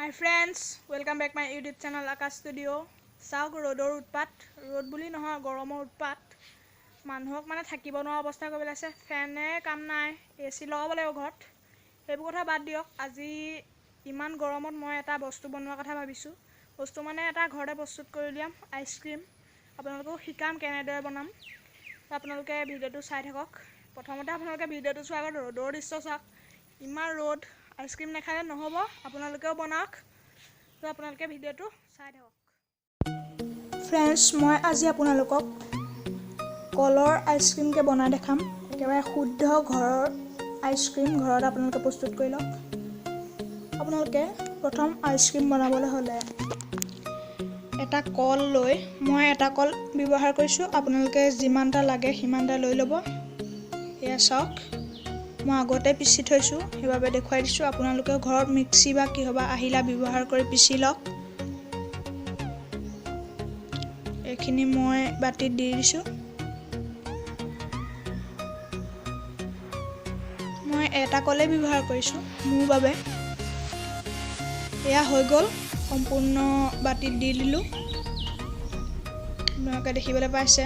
Hi friends, welcome back my YouTube channel Akash Studio. Sauk rodor utpat, rod buli nohoy goromor utpat. Manhok mane thakibo নোৱাৰা অৱস্থা কৰি পেলাইছে ফেনে কাম নাই এচি লগাব লাগিব ঘৰত এইবোৰ কথা বাদ দিয়ক আজি ইমান গৰমত মই এটা বস্তু বনোৱাৰ কথা ভাবিছো বস্তু মানে এটা ঘৰতে প্ৰস্তুত কৰি উলিয়াম আইচক্ৰীম আপোনালোকক শিকাম কেনেদৰে বনাম আপোনালোকে ভিডিওটো চাই থাকক প্ৰথমতে আপোনালোকে ভিডিওটো চোৱাৰ আগত ৰ'দৰ দৃশ্য চাওক ইমান ৰ'দ আইচক্ৰীম নাখালে নহ'ব আপোনালোকেও বনাওক তো আপোনালোকে ভিডিওটো চাই থাকক ফ্ৰেণ্ডছ মই আজি আপোনালোকক কলৰ আইচক্ৰীমকে বনাই দেখাম একেবাৰে শুদ্ধ ঘৰৰ আইচক্ৰীম ঘৰত আপোনালোকে প্ৰস্তুত কৰি লওক আপোনালোকে প্ৰথম আইচক্ৰীম বনাবলৈ হ'লে এটা কল লৈ মই এটা কল ব্যৱহাৰ কৰিছো আপোনালোকে যিমানটা লাগে সিমানটা লৈ ল'ব এয়া চাওক মই আগতে পিছি থৈছো সেইবাবে দেখুৱাই দিছো আপোনালোকে ঘৰত মিক্সি বা কিহবা আহিলা ব্যৱহাৰ কৰি পিছি লওক এখিনি মই বাটিত দি দিছো মই এটা কলে ব্যৱহাৰ কৰিছো মোৰ বাবে এয়া হৈ গল সম্পূৰ্ণ বাটিত দি দিলো আপোনালোকে দেখিবলৈ পাইছে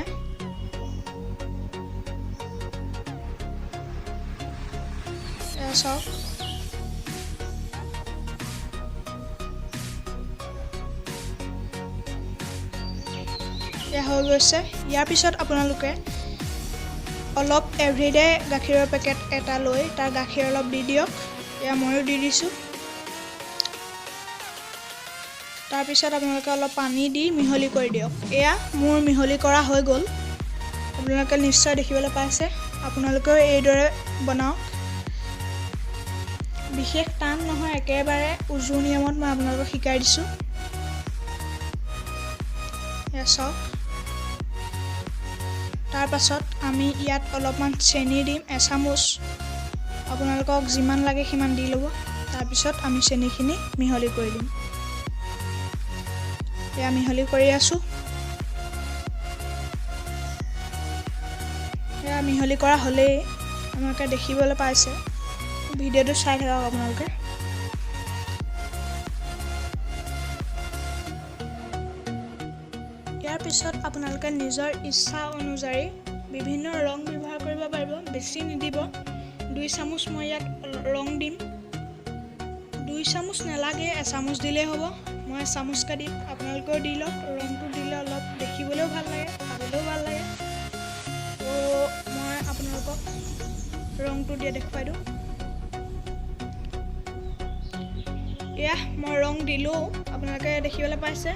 এয়া চাওক এয়া হৈ গৈছে ইয়াৰ পিছত আপোনালোকে অলপ এভৰিডে গাখীৰৰ পেকেট এটা লৈ তাৰ গাখীৰ অলপ দি দিয়ক এয়া ময়ো দি দিছো তাৰ পিছত আপোনালোকে অলপ পানী দি মিহলি কৰি দিয়ক এয়া মোৰ মিহলি কৰা হৈ গ'ল আপোনালোকে নিশ্চয় দেখিবলৈ পাইছে আপোনালোকেও এইদৰে বনাওক বিশেষ টান নহয় একেবাৰে উজু নিয়মত মই আপোনালোকক শিকাই দিছো এয়া চাওক তাৰ পাছত আমি ইয়াত অলপমান চেনি দিম এচামুচ আপোনালোকক যিমান লাগে সিমান দি ল'ব তাৰ পিছত আমি চেনিখিনি মিহলি কৰি দিম এয়া মিহলি কৰি আছো এয়া মিহলি কৰা হ'লেই আপোনালোকে দেখিবলৈ পাইছে ভিডিওটো চাই থাকক আপোনালোকে ইয়াৰ পিছত আপোনালোকে নিজৰ ইচ্ছা অনুযায়ী বিভিন্ন ৰং ব্যৱহাৰ কৰিব পাৰিব বেছি নিদিব 2 চামুচ মই ইয়াত ৰং দিম 2 চামুচ নালাগে এচামুচ দিলেই হ'ব মই এচামুচকে দিম আপোনালোকেও দি লওক ৰংটো দিলে অলপ দেখিবলৈও ভাল লাগে খাবলৈও ভাল লাগে তো মই আপোনালোকক ৰংটো দিয়ে দেখুৱাই দিওঁ এয়া মই ৰং দিলোঁ আপোনালোকে দেখিবলৈ পাইছে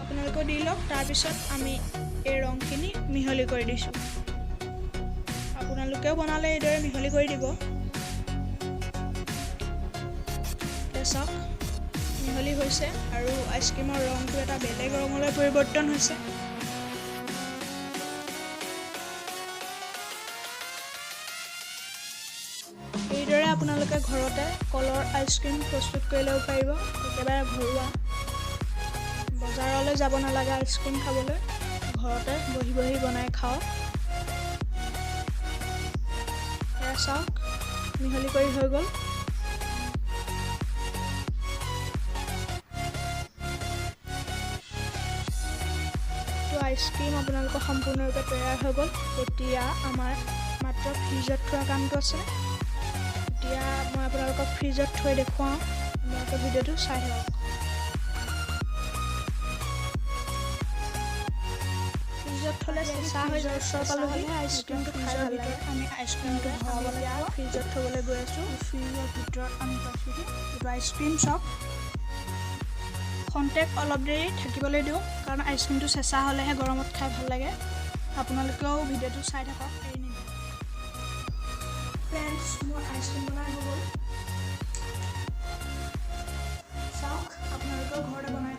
আপোনালোকেও দি লওক তাৰপিছত আমি এই ৰংখিনি মিহলি কৰি দিছোঁ আপোনালোকেও বনালে এইদৰে মিহলি কৰি দিব চাওক মিহলি হৈছে আৰু আইচক্ৰীমৰ ৰংটো এটা বেলেগ ৰঙলৈ পৰিৱৰ্তন হৈছে এইদৰে আপোনালোকে ঘৰতে কলৰ আইচক্ৰীম প্ৰস্তুত কৰি ল'ব পাৰিব একেবাৰে ঘৰুৱা বজাৰলৈ যাব নালাগে আইচক্ৰীম খাবলৈ ঘৰতে বহি বহি বনাই খাওক এয়া চাওক মিহলি কৰি হৈ গ'ল তো আইচক্ৰীম আপোনালোকৰ সম্পূৰ্ণৰূপে তৈয়াৰ হৈ গ'ল এতিয়া আমাৰ মাত্ৰ ফ্ৰিজত থোৱা কামটো আছে এতিয়া মই আপোনালোকক ফ্ৰিজত থৈ দেখুৱাওঁ আপোনালোকে ভিডিওটো চাই থাকক ফ্ৰিজত থলে চেঁচা হৈ যায় ওচৰ পালেহে আইচক্ৰীমটো খাই ভাল লাগে আমি আইচক্ৰীমটো ভৰাব লাগিব ফ্ৰিজত থবলৈ গৈ আছোঁ ফ্ৰিজৰ ভিতৰত আমি পাইছোঁ এইটো আইচক্ৰীম চক খন্তেক অলপ দেৰি থাকিবলৈ দিওঁ কাৰণ আইচক্ৰীমটো চেঁচা হ'লেহে গৰমত খাই ভাল লাগে আপোনালোকেও ভিডিওটো চাই থাকক এৰি নিদিয়ে ফ্ৰেণ্ডছ মোৰ আইচক্ৰীম বনাই হৈ গ'ল চাওক আপোনালোকেও ঘৰতে বনাই